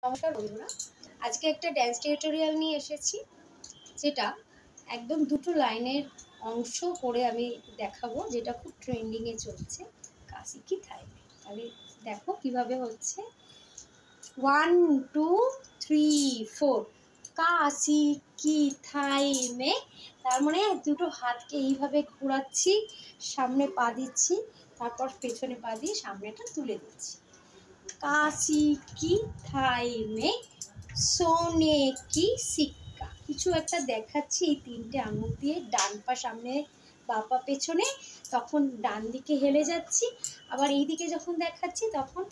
নমস্কার বন্ধুরা, আজকে একটা ড্যান্স টিউটোরিয়াল নিয়ে এসেছি, যেটা একদম দুটো লাইনের অংশ করে আমি দেখাবো, যেটা খুব ট্রেন্ডিংয়ে চলছে, কাশি কি থাই। তাহলে দেখো কিভাবে হচ্ছে। 1 2 3 4 কাশি কি থাই মে। তার মানে দুটো হাতকে এইভাবে ঘোরাচ্ছি, সামনে পা দিচ্ছি, তারপর পেছনে পা দিয়ে সামনেটা তুলে দিচ্ছি। काशी की थाई में सोने की सिक्का। কিছু একটা দেখাচ্ছি এই তিনটে আঙুল দিয়ে, ডান পা সামনে বাঁ পা পেছনে, তখন ডান দিকে হেলে যাচ্ছি, আবার এই দিকে যখন দেখাচ্ছি তখন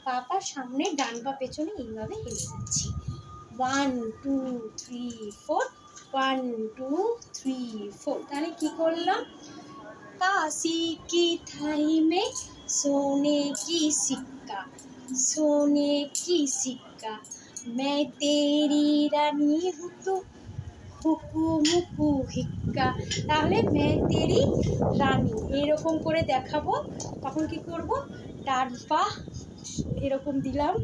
বাঁ পা সামনে ডান পা পেছনে এইভাবে হেলে যাচ্ছি। 1 2 3 4 1 2 3 4। তাহলে কি করলাম? काशी की थाई में सोने की सिक्का, सोने की सिक्का, मैं तेरी रानी हूँ तो হুকু মুকু হিক্কা। তাহলে मैं तेरी রানী এরকম করে দেখাবো। তখন কি করব? ডান পা এরকম দিলাম,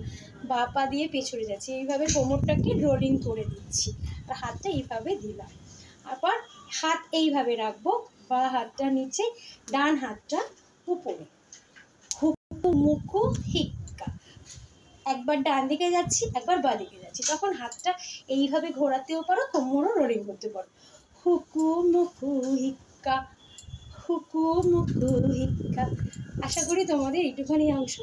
বাঁ পা দিয়ে পেছনে যাচ্ছি, এইভাবে কোমরটাকে রোলিং করে দিচ্ছি, আর হাতটা এইভাবে দিলাম। আবার হাত এইভাবে রাখবো, বা হাতটা নিচে, ডান হাতটা উপরে, হুকু মুকু হিক্কা। একবার ডান দিকে যাচ্ছি, একবার বাঁ দিকে যাচ্ছি, তখন হাতটা এইভাবে ঘোরাতেও পারো, কোমরও রোলিং করতে পারো। হুকু মুকু হিক্কা, হুকু মুকু হিক্কা। আশা করি তোমাদের এইটুখানি অংশ